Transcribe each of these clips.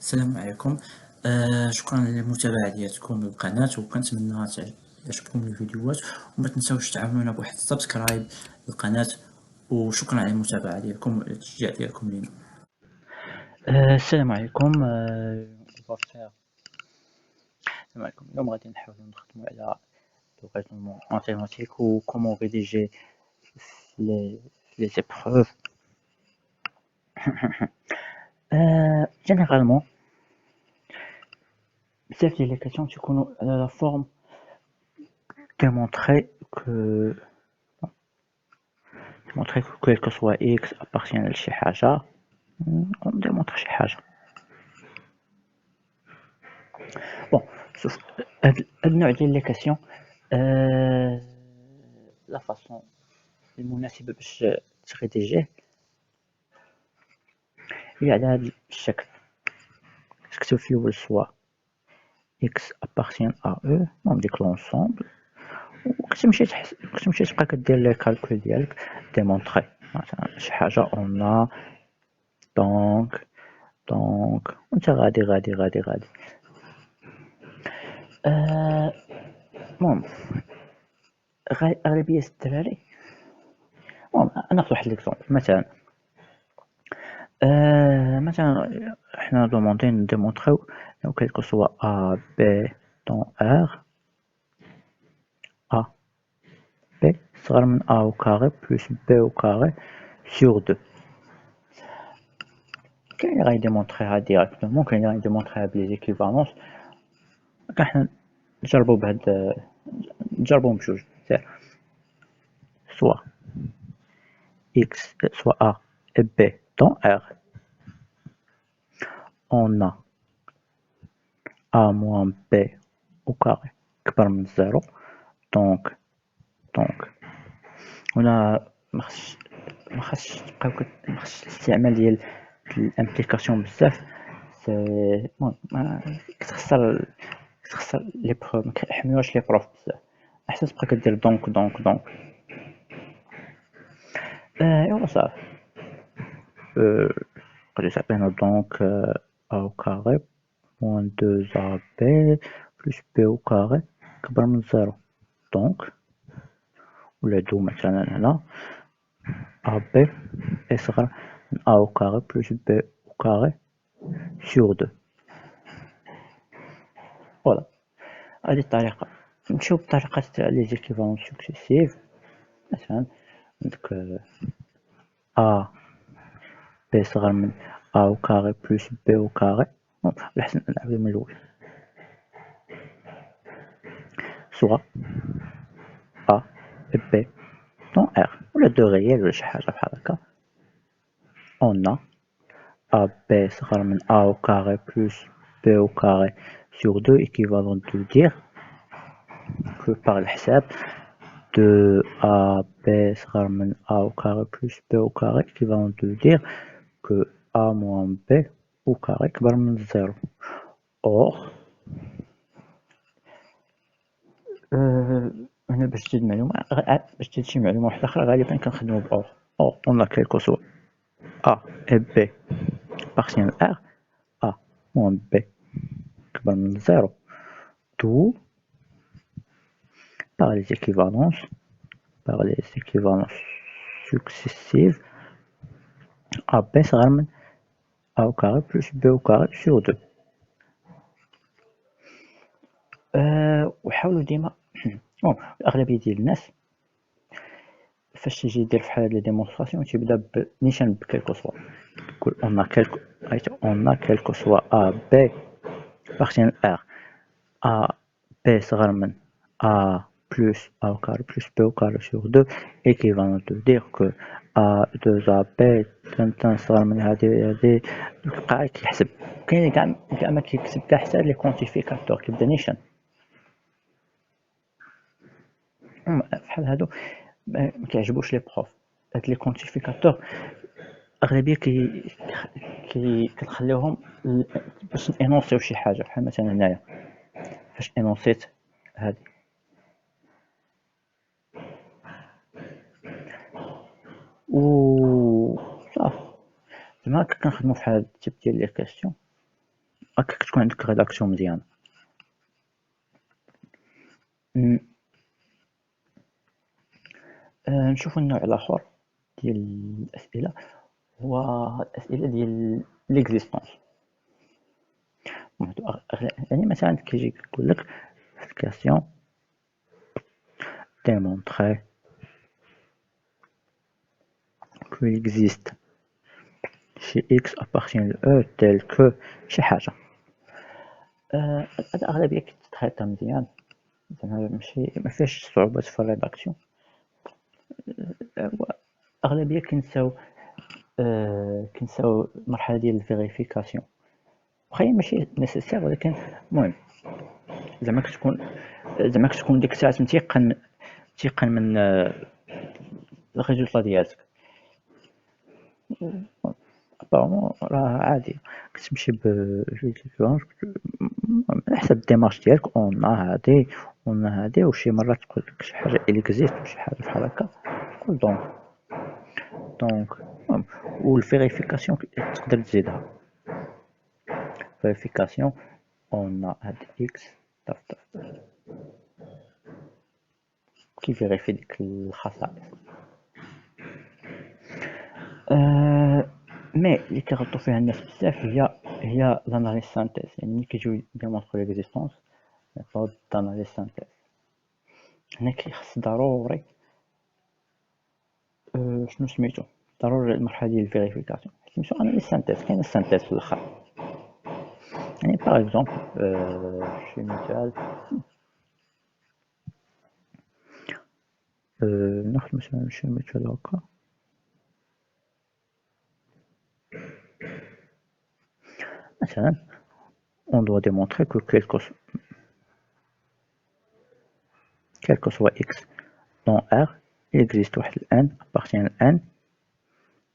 السلام عليكم. شكرا للمتابعة ديالكم للقناة، وكنتمنى تعجبكم الفيديوهات، وما تنساوش تعاونونا بواحد السبسكرايب للقناة. وشكرا على المتابعة ديالكم والتشجيع ديالكم لينا. السلام عليكم. السلام عليكم. اليوم غادي نحاولوا نخدموا على لغة mathématique و comment rédiger les épreuves. Généralement بزاف ديال les questions تيكونوا على la forme démontrer que quel que soit x appartient لشي حاجة. on démontre شي حاجة. bon شوف هاد النوع ديال les questions la façon المناسبة باش تريديجيه هي على هاد الشكل. تكتب في الأول سوا x appartient à e المهم ديك لونسومبل، وكتمشي تبقى كدير لي كالكول ديالك ديمونطري مثلا شي حاجة اون دونك وانت غادي المهم أغلبية الدراري المهم ناخذ واحد ليكزومبل. مثلا حنا دوموندي نديمونطريو quel que soit a b dans r a b صغر من a au carré plus b au carré sur 2. كاين اللي غيديمونطريها ديريكتومون، كاين اللي غيديمونطريها بلي زيكيفالونس. حنا نجربوهم بجوج. soit x soit a et b dans r on a a moins b au carré كبر من 0. دونك هنا مخصش الاستعمال ديال الامبليكاسيون بزاف. كتخسر لي بروف، مكيحميوهاش لي بروف بزاف. احسن تبقى كدير دونك ايوا صافي. غادي تعطينا دونك a au carré moins 2ab plus b au carré كبر من 0. دونك ولا دو مثلا هنا ab يصغر من a au carré plus b au carré sur 2. فوالا هذه الطريقة. نمشيو بطريقة تاع لي زيكيفالونس سكسيسيف. مثلا عندك a b صغر من a au carré plus b au carré. الأحسن نعاودو من الأول. soit a et b dans r ولا دو غيال ولا شي حاجة بحال هكا. on a ab صغر من a au carré plus b au carré sur 2 équivalent de dire que par الحساب 2ab صغر من a au carré plus b au carré équivalent de dire que a moins b au carré كبر من 0. or هنا باش تزيد معلومة، باش تزيد شي معلومة واحدة أخرى غالبا كنخدمو ب or on a quel que soit a et b appartient à r a moins b كبر من 0 tout par les équivalences successives ab صغر من a au carré plus b au carré sur 2. وحاولوا ديما الأغلبية ديال الناس فاش تيجي يدير فحال هاد لي ديمونستراسيون تيبدا نيشان بكالكو سوا. يقول on a quelque soit a b appartient à r a b صغر من a plus a au carré plus b au carré sur 2 équivalent de dire que a 2ab صغر من هادي كيبقى كيحسب. كاين كاع ما كيكتب كاع حتى لي كونتيفيكاتور كيبدا نيشان بحال هادو ما كيعجبوش لي بروف. هاد لي كونتيفيكاتور اغلبيه كنخليوهم باش انونسيو شي حاجه. بحال مثلا هنايا فاش انونسيت هادي و صافي. زعما كنخدمو فحال هاد التيب ديال لي كاستيون هكاك تكون عندك ريداكسيون مزيانة. نشوفو النوع الآخر ديال الأسئلة هو الأسئلة ديال ليكزيستونس. يعني مثلا كيجي كيقولك في الكاسيون démontrer qu'il existe chez X appartient à E tel que شي حاجة. هذا أغلبية كيتحيط مزيان، زعما ماشي مفيهش صعوبات في الريداكسيون. أغلبية كنساو المرحلة ديال الفيريفيكاسيون، واخا هي ماشي نيسيسير، ولكن المهم زعما كتكون ديك الساعة متيقن من الريزولطا ديالك. ابارمون راه عادي كتمشي على حسب الديمارش ديالك. اون هادي وشي مرات تقول لك شي حاجه اليكزيست وشي حاجه بحال هكا تقول دونك والفيريفيكاسيون تقدر تزيدها. فيريفيكاسيون اون هاد اكس كيفيريفي ديك الخصائص. مي اللي كيغلطوا فيها الناس بزاف هي لاناليز سانتيز. يعني ملي كيجيو ديمونطرو ليكزيستونس ميثود داناليز سانتيز، هنا كيخص ضروري شنو سميتو، ضروري المرحله ديال الفيريفيكاسيون سميتو اناليز سانتيز. كاين السانتيز في الاخر. يعني باغ اكزومبل شي مثال ناخذ مثلا شي مثال هكا. مثلا on doit démontrer que quel que soit x dans R, il existe واحد n appartient à n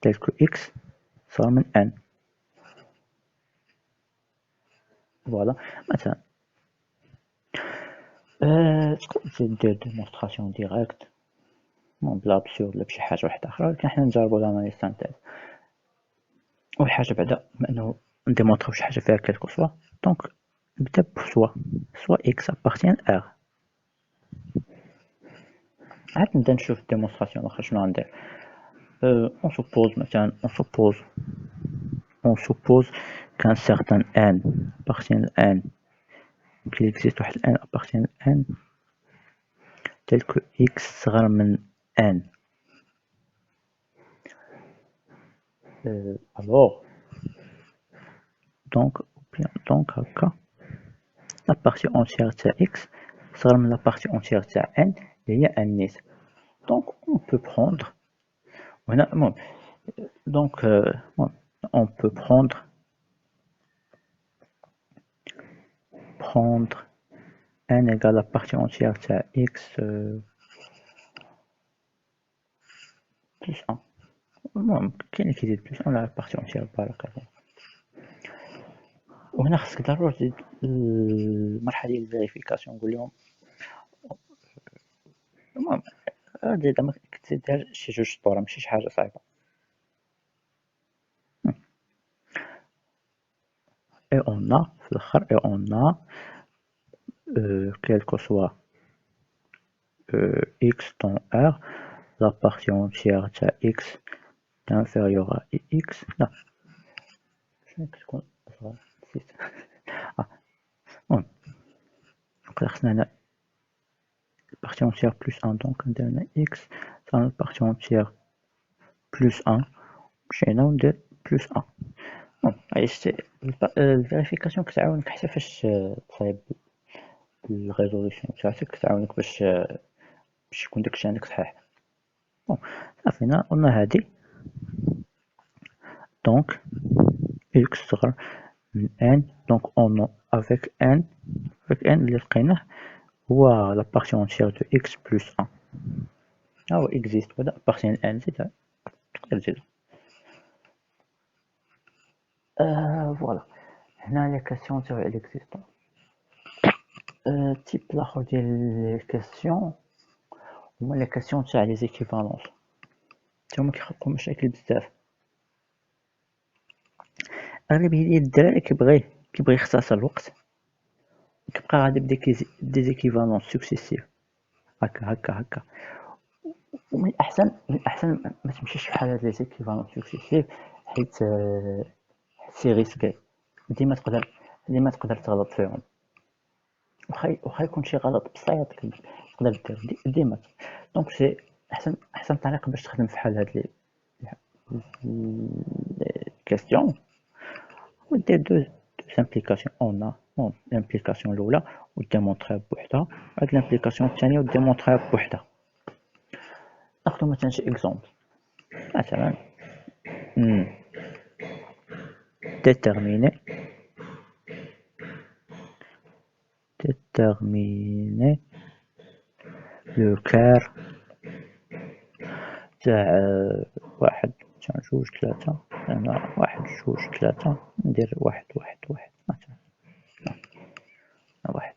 tel que x صار من n. فوالا مثلا تقدر تزيد دير ديمونستراسيون ديريكت بلا بسيور ولا بشي حاجه واحده اخرى، ولكن حنا نجربو لاناليز سانتيز. اول حاجه بعدا بما انه نديمونطريو شي حاجه فيها كالكو سوا، دونك نبدا سوا x appartient à R. عاد نبدا نشوف الديمونستراسيون الاخرى شنو غندير. on suppose مثلا on suppose qu'un certain n appartient à n, qu'il existe واحد n appartient à n tel que x صغر من n. alors donc هكا la partie entière تاع x صغر من la partie entière تاع n اللي هي n نيت. donc on peut prendre هنا donc on peut prendre n égale la partie entière تاع x plus 1. المهم كاين اللي كيزيد بلس 1 على البارتي اونتيير بارك الله. وهنا خصك ضروري تزيد المرحله ديال الفيريفيكاسيون. نقول لهم المهم هادي زعما كتزيدها شي جوج سطور ماشي شي حاجه صعيبه. اي اون في الاخر اي اون quel que soit x dans R, la partie entière تاع x est inférieure à x. لا شنو كتكون اصغر نسيت. المهم خصنا هنا partie entière plus 1 donc ندير هنا x صار partie entière plus 1 مشينا وندير plus 1. عرفتي الفيريفيكاسيون كتعاونك حتى فاش تصايب الريزولوشن تاعك، كتعاونك باش يكون داكشي عندك صحيح. صافي هنا قلنا هادي دونك x صغر من n دونك on avec n اللي لقيناه هو la partie entière de x plus 1. هو existe وهذا appartient à n زيدها تقدر تزيدو. فوالا هنا لي كاسيون تاع ليكزيستون. تيب الاخر ديال لي كاسيون هما لي كاسيون تاع لي زيكيفالونس. هما كيخلقوا مشاكل بزاف. اغلبيه ديال الدراري كيبغي كيبغي يختصر الوقت كيبقى غادي بديزيكيفالون سكسيسيف هكا. ومن الأحسن ما تمشيش بحال هاد لي زيكيفالون سكسيسيف حيت سي ريسكي. ديما تقدر تغلط فيهم، واخا يكون شي غلط بسيط تقدر دير ديما. دونك سي احسن طريقه باش تخدم فحال هاد لي كيستيون ودير دو امبليكاسيون. اون الامبليكاسيون الاولى وديمونطريها بوحدها، هاد الامبليكاسيون الثانيه وديمونطريها بوحدها. ناخدو مثلا شي اكزومبل، مثلا déterminer le cœur تاع واحد تاع جوج ثلاثة. أنا واحد جوج ثلاثة ندير واحد مثلا واحد.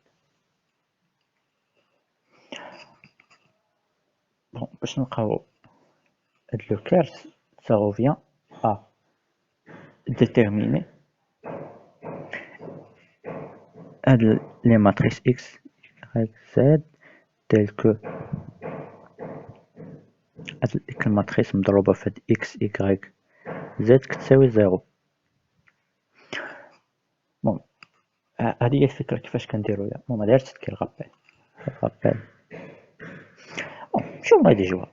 بون باش نلقاو هاد لو كير ça revient à déterminer هاد لي ماتريس x y z تيل كو هاد ديك الماتريس مضروبة في هاد x y z كتساوي زيرو. بون هادي هي الفكرة كيفاش كنديروها. ما دارتش كي غابيل شو غادي يجيوها.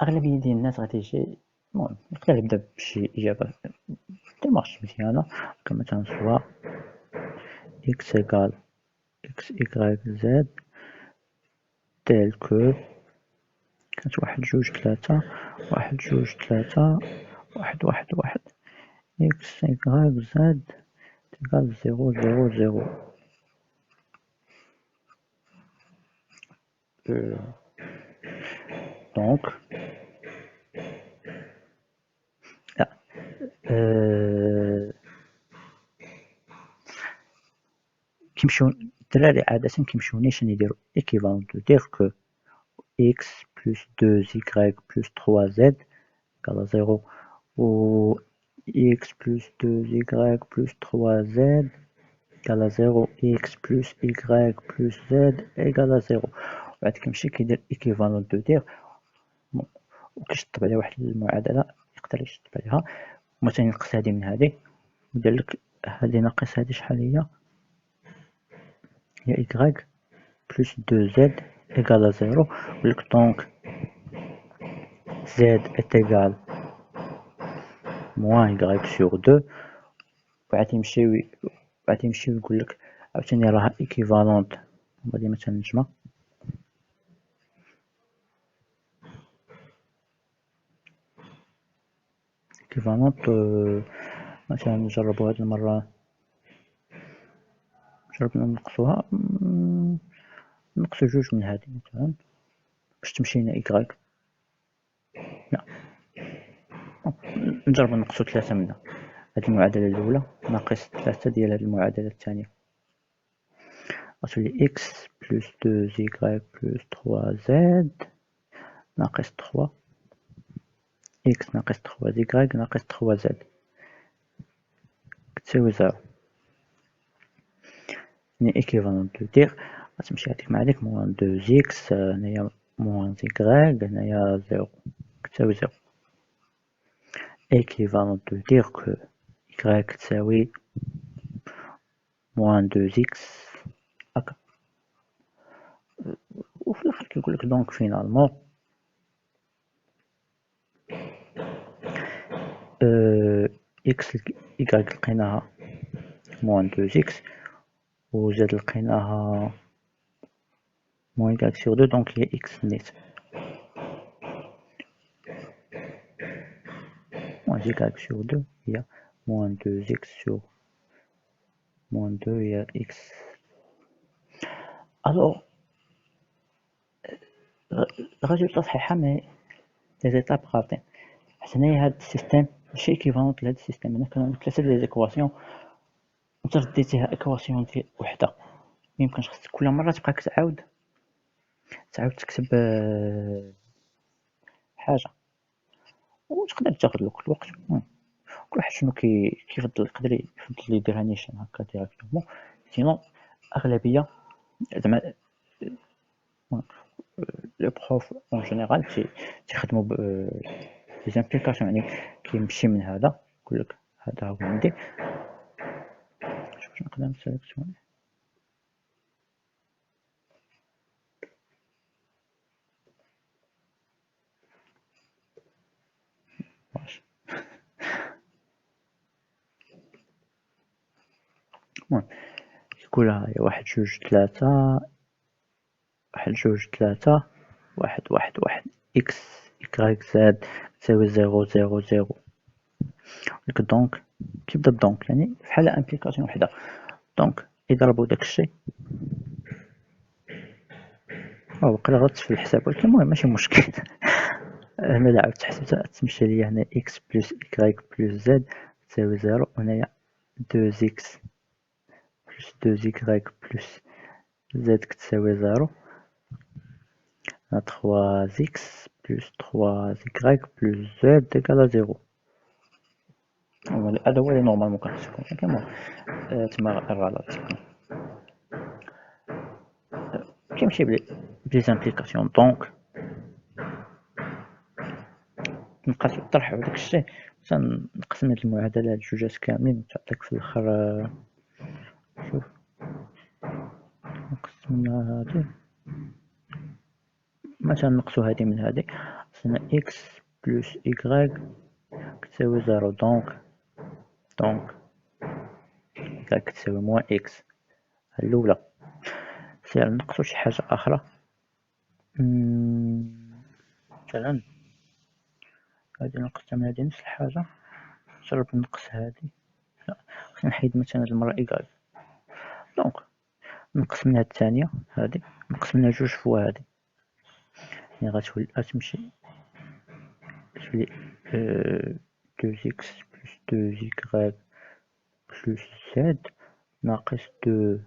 أغلبية ديال الناس غادي يجي يقدر يبدا بشي إجابة ديمارش مزيانة كمثلا سوا x égale x y z تيل كو كانت واحد جوج ثلاثة واحد جوج ثلاثة واحد x y z تيكال زيرو زيرو زيرو. دونك كيمشيو الدراري عادة كيمشيو نيشان يديرو équivalent de dire que x plus 2y plus 3z égale à 0 ou x plus 2y plus 3z égale à 0 x plus y plus z égale à 0. وبعد كيمشي كيدير équivalent de dire وكيشطب عليها واحد المعادلة يقدر يشطب عليها. مثلا ينقص هادي من هادي ويدير لك هادي ناقص هادي شحال هي y plus 2z égale à 0. Donc z est égal moins y sur 2. بعد يمشي ويقول لك عاوتاني راها équivalente. غادي مثلا نجمع équivalente مثلا نجربو هاد المرة جربنا نقصوها نقصو جوج من هادي مثلا باش تمشي لنا y. لا نجربو نقصو 3 منها. هاد المعادلة الأولى ناقص 3 ديال هاد المعادلة الثانية غتولي x plus 2y plus 3z ناقص 3 x ناقص 3y ناقص 3z كتساوي 0. يعني équivalent de dire غتمشي هاديك مع هاديك موان 2x هنايا موان y هنايا 0 كتساوي 0. équivalent de dire que y تساوي موان 2x هكا. وفي الآخر كيقولك دونك فينالمون x y لقيناها موان 2x و z لقيناها موان y sur 2 دونك هي x نيت موان y sur 2 هي موان 2x sur موان 2 هي x. الوغ الريزولطا صحيحة مي لي زيتاب غالطين حيت هنايا هاد السيستيم ماشي ايكيفالونت لهاد السيستيم. هنا كانوا ثلاثة ديال ليكواسيون نتا ديتيها ايكواسيون ديال وحدة ميمكنش خصك كل مرة تبقى كتعاود تعاود تكتب حاجة وتقدر تاخد لك الوقت. كل واحد شنو كيفضل، يقدر يديرها نيشان هكا ديراكتومون. سينون أغلبية زعما لي بروف اون جينيرال تيخدمو لي زامبليكاسيون، يعني كيمشي من هذا يقولك هذا هو عندي. شوف شنو نقدر نسيليكسيوني. واش المهم يقولها هي 1 2 3 1 2 3 1 1 1 إكس إكغيك زاد تساوي 0 0 0. لك دونك كيبدا بدونك يعني بحال امبليكاسيون وحده. دونك يضربوا داكشي وقيلا غلطت في الحساب، ولكن المهم ماشي مشكل. انا لا عاودت حسبتها تمشي لي هنا إكس بلس إكغيك بلس زد تساوي 0، وهنايا 2 إكس بلس 2 إكغيك بلس زد كتساوي 0، 3 إكس بلس 3 إكغيك بلس زد إيكالا 0. هذا هو اللي نورمالمون كنحسبو، ولكن المهم تما غلط. كيمشي بلي زامبليكاسيون. دونك نبقى نطرح هذاك الشيء، نقسم هاد المعادلة هاد الجوجات كاملين وتعطيك في الاخر. شوف نقسمنا هادي مثلا، نقصو هادي من هادي، عطينا إكس بلس إكغيك كتساوي 0. دونك إكغيك كتساوي موان إكس الأولى. سير نقصو شي حاجة أخرى، مثلا هادي نقصها من هادي نفس الحاجة، نجرب نقص هادي، لا خلينا نحيد مثلا هاد المرة إكغيك. دونك نقص منها الثانية هادي، نقص منها جوج فوا هادي، يعني غتمشي تولي 2 إكس بلس 2 إكغيك بلس زد ناقص 2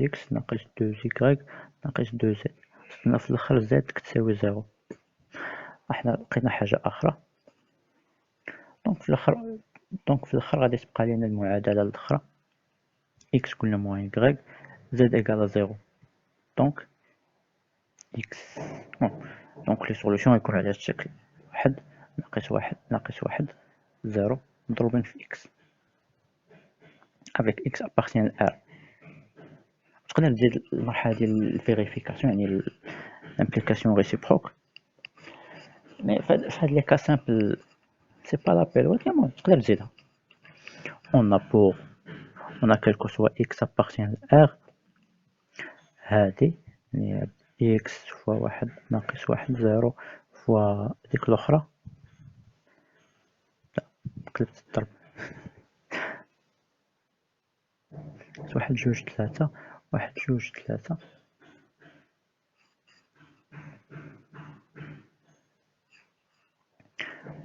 إكس ناقص 2 إكغيك ناقص 2 زد. صدنا في الآخر زد كتساوي 0. احنا لقينا حاجة أخرى. دونك في الآخر غادي تبقى لينا المعادلة الأخرى، إكس قلنا موان إكغيك زد إيكالا 0. دونك إكس دونك لي سوليوشن يكون على هاد الشكل، 1 ناقص 1 ناقص 1 0 مضروبين في إكس avec x appartient à R. تقدر تزيد المرحلة ديال الفيريفيكاسيون يعني الامبليكاسيون ريسيبروك، مي فهاد لي كا سامبل سي با لابيل، ولكن المهم تقدر تزيدها. on a quel que soit x appartient à R، هادي يعني x فوا 1 ناقص 1 0 فوا ديك الأخرى، لا قلبت الضرب، 1 2 3 1 2 3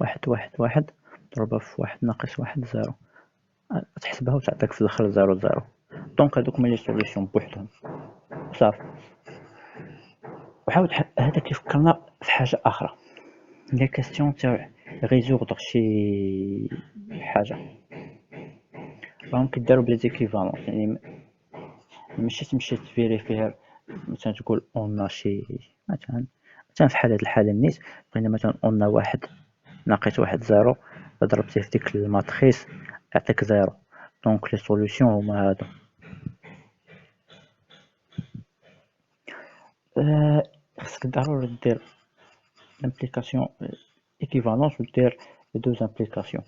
1 1 1 ضربها في 1 ناقص 1 0، تحسبها وتعطيك في الاخر 0 0. دونك هادوك هما لي سوليسيون بوحدهم صافي. وعاود هذا كيفكرنا في حاجه اخرى، لي كاستيون تاع ريزوردر شي حاجه راهم كيداروا بلي زيكيفالونس، يعني ماشي تمشي تفيريفيها مثلا تقول اون شي مثلا في حال هاد الحاله نيت بغينا مثلا اون 1 ناقص 1 0 ضربتيه في ديك الماتريس يعطيك 0. دونك لي سوليوشن هما هادو. خصك ضروري دير لامبليكاسيون ايكيفالونس ودير لي دوز امبليكاسيون،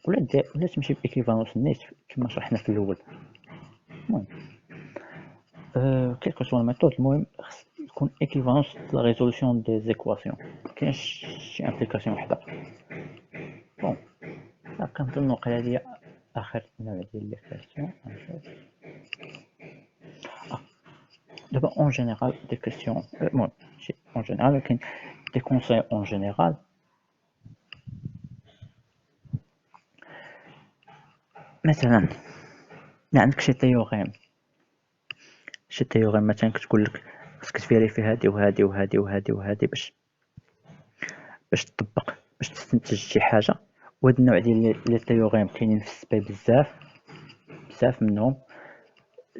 ولا تمشي بايكيفالونس نيت كما شرحنا في الاول. المهم كيلكو سوا الميثود، المهم خص يكون ايكيفالونس لا ريزولوسيون دي زيكواسيون، مكاينش شي امبليكاسيون وحده. بون كنظن وقيلا هادي اخر نوع ديال لي كاستيون. دابا اون جينيرال دي كاستيون، المهم ماشي اون جينيرال ولكن دي كونساي اون جينيرال. مثلا عندك شي تيوريم شي تيوريم مثلا كتقولك خصك تفيريفي هادي وهادي وهادي وهادي وهادي باش تطبق باش تستنتج شي حاجة. وهاد النوع ديال لي تيوريم كاينين في السبي بزاف منهم.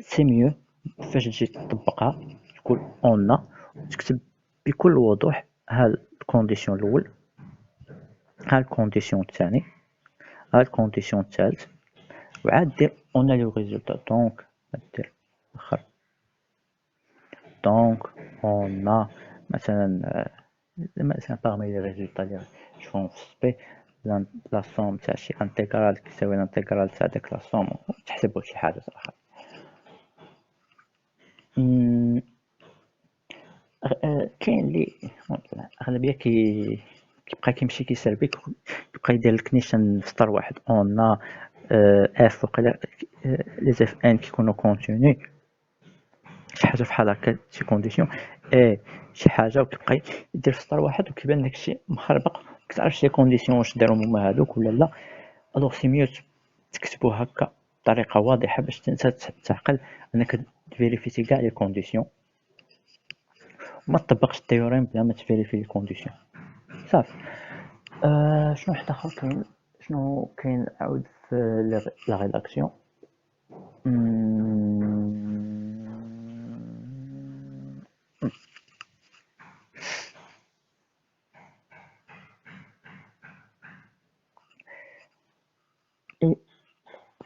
سي ميو فاش تجي تطبقها تقول اون وتكتب بكل وضوح ها الكونديسيون الاول، ها الكونديسيون الثاني، ها الكونديسيون الثالث، وعاد دير اون لو ريزولتا. دونك دير اخر دونك اون مثلا parmi les résultats اللي شوفهم في السبي لا سوم تاع شي انتيغرال كيساوي الانتيغرال تاع ديك لا سوم، تحسبو شي حاجة صراحة. كاين لي اغلبيه كيبقى كيمشي كيسربي كيبقى يدير لك نيشان في سطر واحد اون اف وقيلا لي اف ان كيكونوا كونتيني شي حاجه بحال هكا شي كونديسيون شي حاجه وكيبقى يدير في سطر واحد وكيبان لك شي مخربق كتعرفش لي كونديسيون واش دارهم هما هادوك ولا لا. الوغ سي ميو تكتبو هكا بطريقه واضحه باش انت تعقل انك فيريفيتي كاع لي كونديسيون ما تطبقش التيوريم بلا ما تفيريفي لي كونديسيون صافي. شنو واحد اخر كاين، شنو كاين عاود في لا ريداكسيون.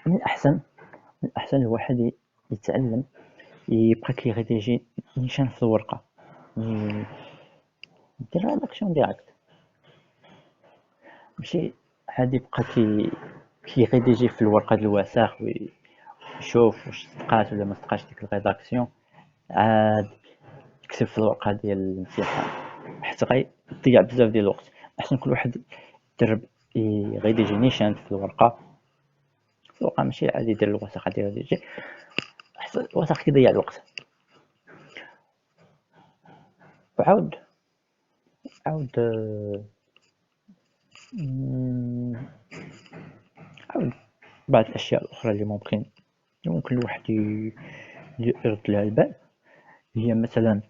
من الأحسن الواحد يتعلم يبقى كيغيديجي نيشان في الورقة، يدير ريداكسيون ديريكت، ماشي عاد يبقى كيغيديجي في الورقة د الوثائق ويشوف واش صدقات ولا ما صدقاتش ديك الريداكسيون، عاد يكتب في الورقة ديال الامتحان حتى غيضيع بزاف ديال الوقت. أحسن كل واحد يدرب يغيديجي نيشان في الورقة ماشي عاد يدير الوثائق عاد يغيديجي، حتى الوثائق كيضيع الوقت. وعاود بعض الأشياء الأخرى اللي ممكن الواحد يرد لها البال هي مثلا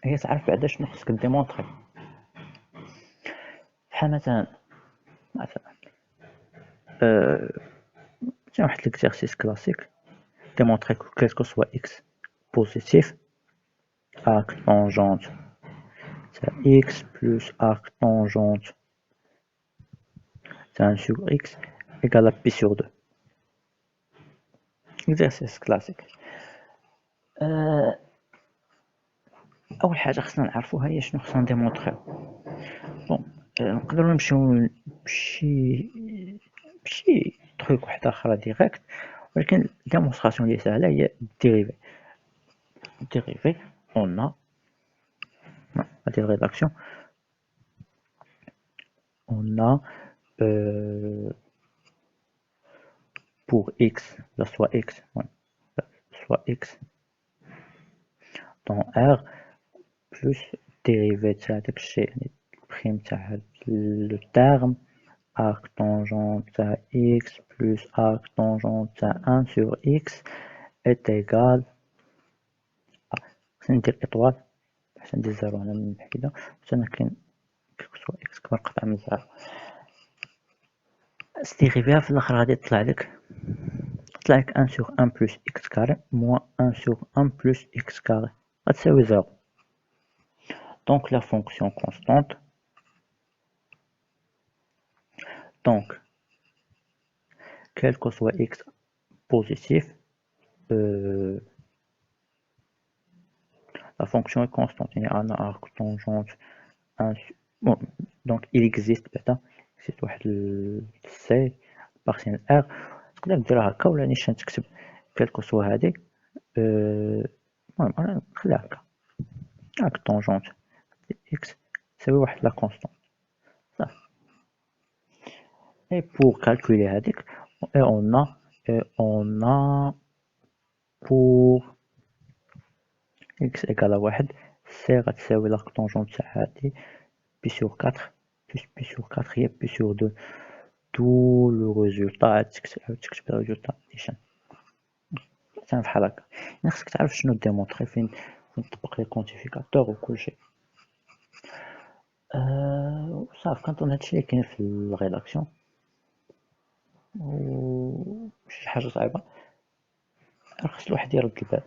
هي تعرف بعدا شنو خصك ديمونطري. بحال مثلا واحد ليكزارسيس كلاسيك démontrer que quel que soit x positif, arc tangente c'est x plus arc tangente c'est 1 sur x égale à pi sur 2. exercice classique. اول حاجه خصنا نعرفوها هي شنو خصنا نديمونطريو. بون نقدروا نمشيو بشي تروك واحد اخرى ديريكت، ولكن الديمونستراسيون اللي سهله هي dérivé on a la rédaction on a pour x soit x dans R plus dérivé de هذاك الشيء يعني prime تاع le terme arc tangente تاع x plus arc tangente تاع 1 sur x est égal ندير اطوال باش ندير زيرو هنا من الحكايه باش انا كاين كيكسوا اكس كبر قطع من زيرو ستيغيفيها في الاخر غادي يطلع لك 1 sur 1 plus x carré moins 1 sur 1 plus x carré غتساوي زيرو. donc la fonction constante donc quel que soit x positif la fonction est constante. Il y a un arc tangente 1 bon, donc il existe واحد C partiel R تقدر ديرها هكا ولا نيشان تكتب كالكو سوا هادي المهم نخليها هكا arc tangente x تساوي واحد لا كونستانت صافي. et pour calculer هاديك on a pour x égale à واحد C غتساوي l'arc tangente تاع هادي pi sur 4 plus pi sur 4 هي pi sur 2 دو لو ريزولتا عاد تكتب الريزولتا نيشان مثلا بحال هكا. يعني خصك تعرف شنو ديمونطري، فين تطبق لي كونتيفيكاتور وكلشي. صافي كنظن هادشي اللي كاين في الريداكسيون، و شي حاجة صعيبة خص الواحد يرد البال.